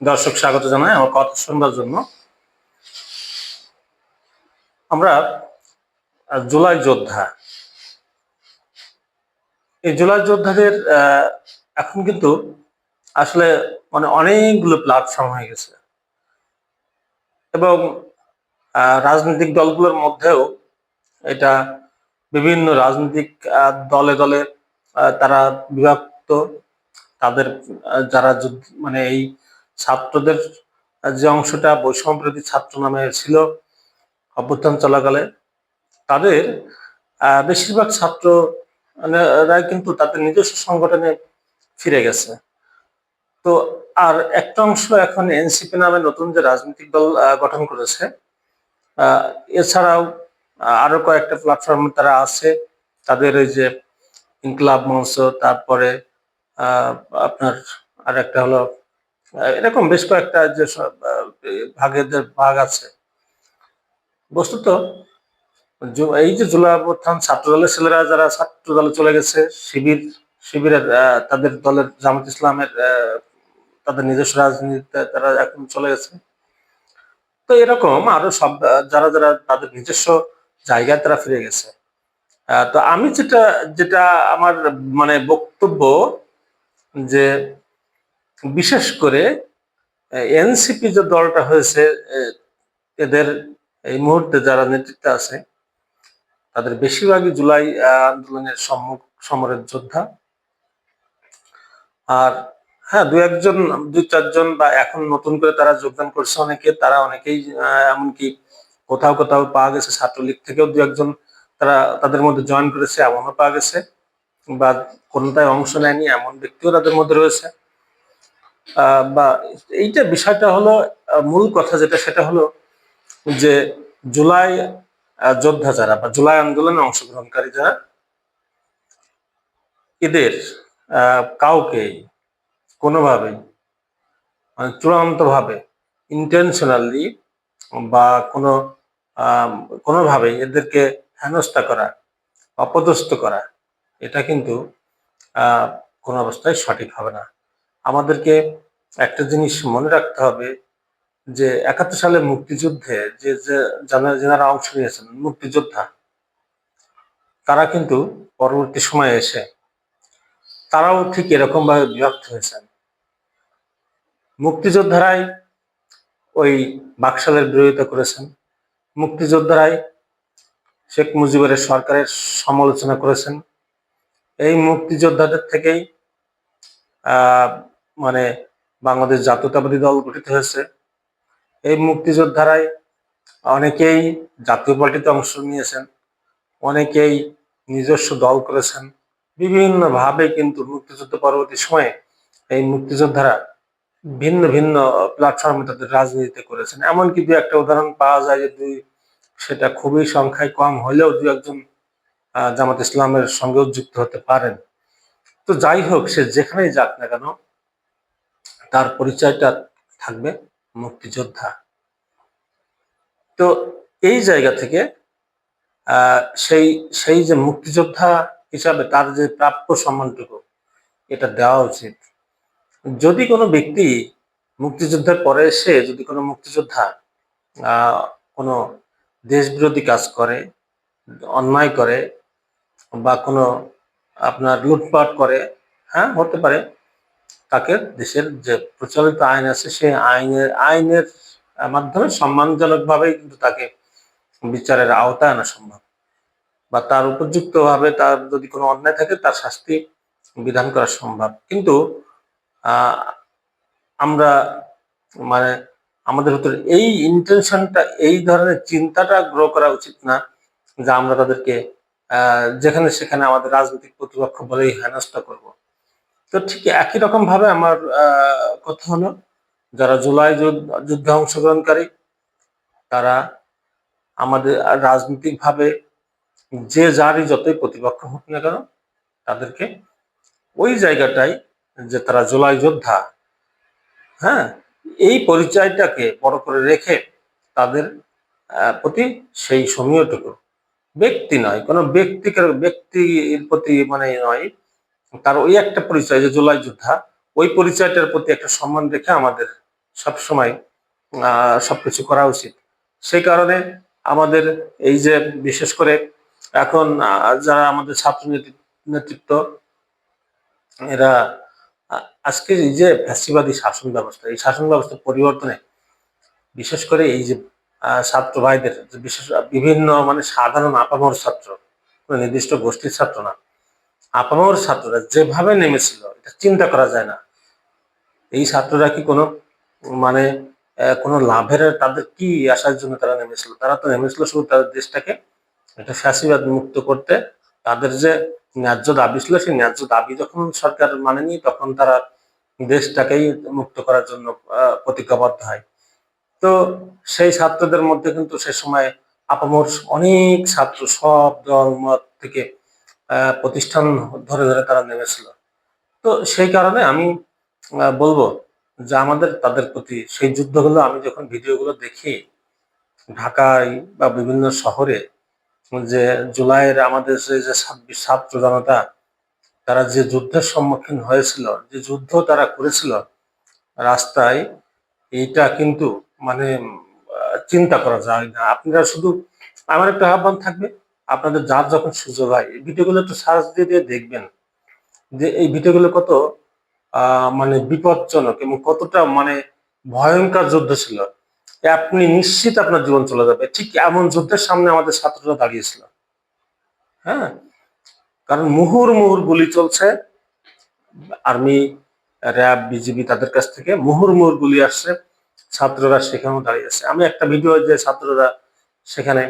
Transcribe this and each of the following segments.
দর্শক স্বাগত জানাই আমার কথা শুনবার জন্য। আমরা জুলাই যোদ্ধা, এই জুলাই যোদ্ধাদের এখন কিন্তু আসলে মানে অনেকগুলো প্ল্যাটফর্ম হয়ে গেছে এবং রাজনৈতিক দলগুলোর মধ্যেও এটা বিভিন্ন রাজনৈতিক দলে দলে তারা বিভক্ত। তাদের যারা মানে এই ছাত্রদের যে অংশটা বৈষম্যবিরোধী ছাত্র নামে ছিল অভ্যুত্থান চলাকালে, তাদের বেশিরভাগ ছাত্ররা কিন্তু তাদের নিজস্ব সংগঠনে ফিরে গেছে। তো আর একটা অংশ এখন এনসিপি নামে নতুন যে রাজনৈতিক দল গঠন করেছে। এছাড়াও আরো কয়েকটা প্ল্যাটফর্ম তারা আছে, তাদের ওই যে ইনকলাব মঞ্চ, তারপরে আপনার আর একটা হলো এরকম বেশ কয়েকটা যে ভাগের ভাগ আছে। বস্তুত এই যে জুলাই অভ্যুত্থান ছাত্র দলের ছেলেরা যারা ছাত্র দলে চলে গেছে, শিবিরের তাদের দলের জামাত ইসলামের তাদের নিজস্ব রাজনীতিতে তারা এখন চলে গেছে। তো এরকম আরো সব যারা যারা তাদের নিজস্ব জায়গায় তারা ফিরে গেছে। তো আমি যেটা যেটা আমার মানে বক্তব্য, যে বিশেষ করে এনসিপি যে দলটা হয়েছে, এদের এই মুহূর্তে যারা নেতৃত্বে আছে তাদের বেশিরভাগই জুলাই আন্দোলনের সমরের যোদ্ধা। আর হ্যাঁ, দুই চারজন বা এখন নতুন করে তারা যোগদান করছে অনেকে, তারা অনেকেই এমনকি কোথাও কোথাও পাওয়া গেছে ছাত্রলীগ থেকেও দু একজন তারা তাদের মধ্যে জয়েন করেছে, এমনও পাওয়া গেছে, বা কোনটায় অংশ নেয়নি এমন ব্যক্তিও তাদের মধ্যে রয়েছে। বা এইটা বিষয়টা হলো মূল কথা যেটা, সেটা হলো যে জুলাই যোদ্ধা যারা বা জুলাই আন্দোলনে অংশগ্রহণকারী যারা, এদের কাউকে কোনোভাবেই মানে চূড়ান্তভাবে ইন্টেনশনালি বা কোনোভাবেই এদেরকে হেনস্থা করা, অপদস্থ করা, এটা কিন্তু কোনো অবস্থায় সঠিক হবে না। আমাদেরকে একটা জিনিস মনে রাখতে হবে যে ৭১ সালে মুক্তিযুদ্ধে যে যারা অংশ নিয়েছেন মুক্তিযোদ্ধা, তারা কিন্তু পরবর্তী সময়ে এসে তারাও ঠিক এরকম ভাবে বিভক্ত হয়েছেন। মুক্তিযোদ্ধারাই ওই বাকশালের বিরোধিতা করেছেন, মুক্তিযোদ্ধারাই শেখ মুজিবের সরকারের সমালোচনা করেছেন। এই মুক্তিযোদ্ধাদের থেকেই মানে বাংলাদেশ জাতীয়তাবাদী দল গঠিত হয়েছে। এই মুক্তিযোদ্ধারাই অনেকেই জাতীয় পার্টিতে অংশ নিয়েছেন, অনেকেই নিজস্ব দল করেছেন। বিভিন্নভাবে কিন্তু মুক্তিযুদ্ধ পরবর্তী সময়ে এই মুক্তিযোদ্ধারা ভিন্ন ভিন্ন প্ল্যাটফর্মে তাদের রাজনীতিতে করেছেন। এমনকি দু একটা উদাহরণ পাওয়া যায় যে সেটা খুবই সংখ্যায় কম হলেও দু একজন জামাত ইসলামের সঙ্গেও যুক্ত হতে পারেন। তো যাই হোক, সে যেখানেই যাক না কেন, তার পরিচয়টা থাকবে মুক্তিযোদ্ধা। তো এই জায়গা থেকে সেই সেই যে মুক্তিযোদ্ধা হিসাবে তার যে প্রাপ্য সম্মানটুকু, এটা দেওয়া উচিত। যদি কোনো ব্যক্তি মুক্তিযুদ্ধের পরে এসে যদি কোনো মুক্তিযোদ্ধা কোনো দেশবিরোধী কাজ করে, অন্যায় করে, বা কোনো আপনার লুটপাট করে, হ্যাঁ হতে পারে, তাকে দেশের যে প্রচলিত আইন আছে সেই আইনের মাধ্যমে সম্মানজনকভাবেই কিন্তু তাকে বিচারের আওতায় আনা সম্ভব, বা তার উপযুক্ত ভাবে তার যদি কোনো অন্যায় থাকে তার শাস্তি বিধান করা সম্ভব। কিন্তু আমরা মানে আমাদের ভিতরে এই ইন্টেনশনটা, এই ধরনের চিন্তাটা গ্রো করা উচিত না যে আমরা তাদেরকে যেখানে সেখানে আমাদের রাজনৈতিক প্রতিপক্ষ বলেই হেনস্থা করব। তো ঠিক একই রকম ভাবে আমার কথা হলো, যারা জুলাই যুদ্ধে অংশগ্রহণকারী, তারা আমাদের রাজনৈতিক ভাবে যে যারই যতই প্রতিপক্ষ হোক না কেন, তাদেরকে ওই জায়গাটাই যে তারা জুলাই যোদ্ধা, হ্যাঁ, এই পরিচয়টাকে বড় করে রেখে তাদের প্রতি সেই সমীহটুকু, ব্যক্তি নয়, কোনো ব্যক্তির প্রতি মানে নয়, তার ওই একটা পরিচয় যে জুলাই যোদ্ধা, ওই পরিচয়টার প্রতি একটা সম্মান রেখে আমাদের সবসময় সবকিছু করা উচিত। সেই কারণে আমাদের এই যে বিশেষ করে এখন যারা আমাদের ছাত্র নেতৃত্ব, এরা আজকের এই যে ফ্যাসিবাদী শাসন ব্যবস্থা, এই শাসন ব্যবস্থা পরিবর্তনে বিশেষ করে এই যে ছাত্র ভাইদের বিশেষ বিভিন্ন মানে সাধারণ আপামর ছাত্র, কোনো নির্দিষ্ট গোষ্ঠীর ছাত্র না, আপামর ছাত্ররা যেভাবে নেমেছিল এটা চিন্তা করা যায় না। এই ছাত্ররা কি কোনো মানে কোনো লাভের তাদের কি আসার জন্য তারা নেমেছিল? তারা তো নেমেছিল শুধু তাদের দেশটাকে একটা ফ্যাসিবাদ মুক্ত করতে। তাদের যে ন্যায্য দাবি ছিল সেই ন্যায্য দাবি যখন সরকার মানেনি তখন তারা দেশটাকেই মুক্ত করার জন্য প্রতিজ্ঞাবদ্ধ হয়। তো সেই ছাত্রদের মধ্যে কিন্তু সে সময় আপামর অনেক ছাত্র সব দল মত থেকে প্রতিষ্ঠান ধরে ধরে তারা নেমেছিল। তো সেই কারণে আমি বলবো যে আমাদের তাদের প্রতি সেই যুদ্ধগুলো আমি যখন ভিডিওগুলো দেখি ঢাকায় বা বিভিন্ন শহরে, যে জুলাইয়ের আমাদের যে 26 ছাত্র জনতা তারা যে যুদ্ধের সম্মুখীন হয়েছিল, যে যুদ্ধ তারা করেছিল রাস্তায়, এইটা কিন্তু মানে চিন্তা করা যায় না। আপনারা শুধু আমার একটা আহ্বান থাকবে, আপনাদের যার যখন সুযোগ হয় এই ভিডিওগুলো একটু সার্চ দিয়ে দিয়ে দেখবেন যে এই ভিডিওগুলো কত মানে বিপজ্জনক এবং কতটা মানে ভয়ঙ্কর যুদ্ধ ছিল। আপনি নিশ্চিত আপনার জীবন চলে যাবে। ঠিক এমন যুদ্ধের সামনে আমাদের ছাত্ররা দাঁড়িয়েছিল। হ্যাঁ, কারণ মুহুর মুহুর গুলি চলছে, আর্মি, র্যাব, বিজিবি তাদের কাছ থেকে মুহুর মুহুর গুলি আসছে, ছাত্ররা সেখানেও দাঁড়িয়ে আছে। আমি একটা ভিডিও যে ছাত্ররা সেখানে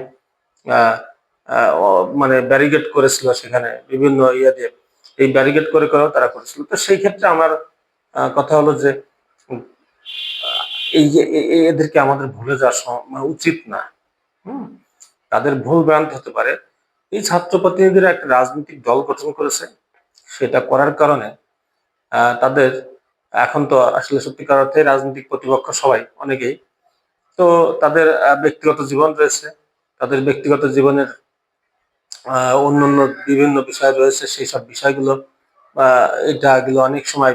মানে ব্যারিকেড করেছিল, সেখানে বিভিন্ন ইয়ে দিয়ে এই ব্যারিকেড করে করেও তারা করেছিল। তো সেই ক্ষেত্রে আমার কথা হলো যে এই যে এদেরকে আমাদের ভুলে যাওয়া মানে উচিত না। হুম, তাদের ভুল ভ্রান্তি হতে পারে। এই ছাত্র প্রতিনিধিরা একটা রাজনৈতিক দল গঠন করেছে, সেটা করার কারণে তাদের এখন তো আসলে সত্যিকার অর্থে রাজনৈতিক প্রতিপক্ষ সবাই অনেকেই, তো তাদের ব্যক্তিগত জীবন রয়েছে, তাদের ব্যক্তিগত জীবনের অন্যান্য বিভিন্ন বিষয় রয়েছে, সেই সব বিষয়গুলো এগুলো অনেক সময়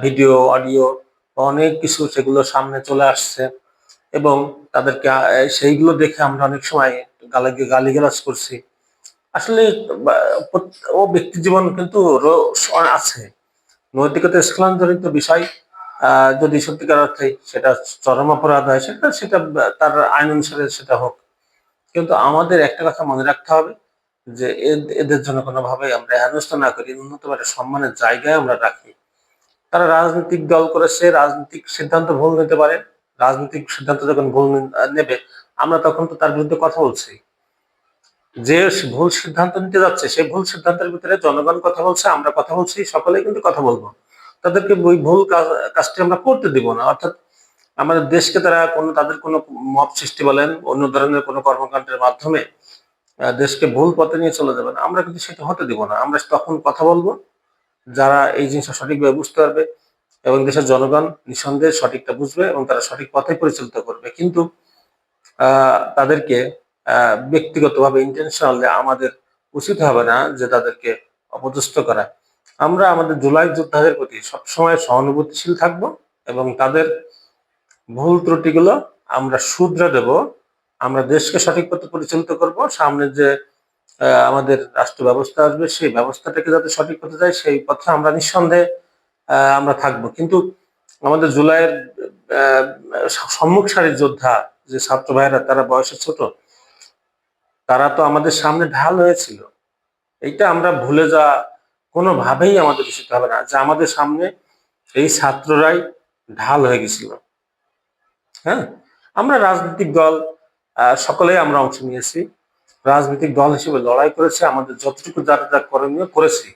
ভিডিও, অডিও অনেক কিছু সেগুলো সামনে চলে আসছে এবং তাদেরকে সেইগুলো দেখে আমরা অনেক সময় গালিগালাজ করছি। আসলে ও ব্যক্তি জীবন কিন্তু আছে, নৈতিকতা স্খলনজনিত বিষয় যদি সত্যিকার অর্থে সেটা চরম অপরাধ হয়, সেটা সেটা তার আইন অনুসারে সেটা হোক। কিন্তু আমাদের একটা কথা মনে রাখতে হবে যে এদের জন্য কোনোভাবে আমরা হেনস্থা না করি, ন্যূনতম একটা সম্মানের জায়গায় আমরা রাখি। তারা রাজনৈতিক দল করেছে, রাজনৈতিক সিদ্ধান্ত ভুল নিতে পারে, রাজনৈতিক সিদ্ধান্ত যখন ভুল নেবে আমরা তখন তো তার বিরুদ্ধে কথা বলছি। যে ভুল সিদ্ধান্ত নিতে যাচ্ছে সেই ভুল সিদ্ধান্তের ভিতরে জনগণ কথা বলছে, আমরা কথা বলছি, সকলেই কিন্তু কথা বলবো। তাদেরকে ওই ভুল কাজটি আমরা করতে দিব না। অর্থাৎ আমাদের দেশকে তারা তাদের কোনো মব সৃষ্টি বলেন অন্য ধরনের কোনো কর্মকাণ্ডের মাধ্যমে দেশকে ভুল পথে নিয়ে চলে যাবে না, আমরা কিন্তু সেটা হতে দিব না। আমরা তখন কথা বলবো যারা এই জিনিসটা সঠিকভাবে বুঝতে পারবে এবং দেশের জনগণ নিঃসন্দেহে সঠিকটা বুঝবে এবং তারা সঠিক পথে পরিচালিত করবে। কিন্তু তাদেরকে ব্যক্তিগতভাবে ইন্টেনশনালি আমাদের উচিত হবে না যে তাদেরকে অপদস্থ করা। আমরা আমাদের জুলাই যোদ্ধাদের প্রতি সবসময় সহানুভূতিশীল থাকব এবং তাদের ভুল ত্রুটিগুলো আমরা শুধরে দেব। আমরা দেশকে সঠিক পথে পরিচালিত করব। সামনে যে আমাদের রাষ্ট্র ব্যবস্থা আসবে সেই ব্যবস্থাটাকে যাতে সঠিক পথে যায় সেই পথে আমরা নিঃসন্দেহে আমরা থাকবো। কিন্তু আমাদের জুলাইয়ের আহ সম্মুখ সারির যোদ্ধা যে ছাত্র ভাইরা তারা বয়সে ছোট, তারা তো আমাদের সামনে ঢাল হয়েছিল। এইটা আমরা ভুলে যাওয়া কোনোভাবেই আমাদের উচিত হবে না যে আমাদের সামনে এই ছাত্ররাই ঢাল হয়ে গেছিল। হ্যাঁ, আমরা রাজনৈতিক দল সকলেই আমরা অংশ নিয়েছি, রাজনৈতিক দল হিসেবে লড়াই করেছে, আমাদের যতটুকু যা যা করণীয় করেছি।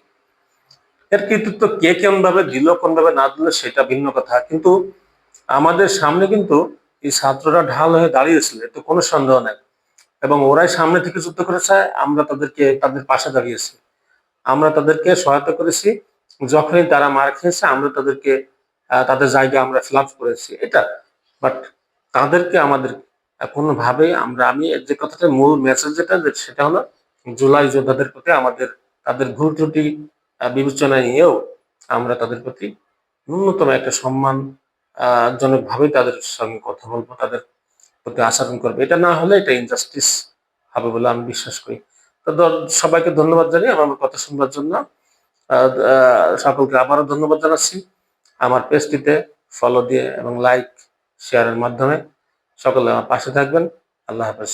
এর কৃতিত্ব কে কেমন ভাবে দিল, কোন ভাবে না দিল সেটা ভিন্ন কথা, কিন্তু আমাদের সামনে কিন্তু এই ছাত্ররা ঢাল হয়ে দাঁড়িয়েছিল, এতে কোনো সন্দেহ নাই। এবং ওরাই সামনে থেকে যুদ্ধ করেছে, আমরা তাদের পাশে দাঁড়িয়েছি, আমরা তাদেরকে সহায়তা করেছি। যখনই তারা মার খেয়েছে আমরা তাদেরকে তাদের জায়গায় আমরা ফিল আপ করেছি এটা। বাট তাদেরকে আমাদের কোনোভাবেই আমি যে কথাটা মূল মেসেজ সেটা হলো জুলাই যোদ্ধাদের প্রতি আমাদের তাদের ভুল ত্রুটি বিবেচনায় নিয়েও আমরা তাদের প্রতি ন্যূনতম একটা সম্মান জনকভাবে তাদের সঙ্গে কথা বলবো, তাদের প্রতি আচরণ করবো। এটা না হলে এটা ইনজাস্টিস হবে বলে আমি বিশ্বাস করি। তো সবাইকে ধন্যবাদ জানিয়ে আমার কথা শুনবার জন্য সকলকে আবারও ধন্যবাদ জানাচ্ছি। আমার পেজটিতে ফলো দিয়ে এবং লাইক শেয়ারের মাধ্যমে সকলে আমার পাশে থাকবেন। আল্লাহ হাফেজ।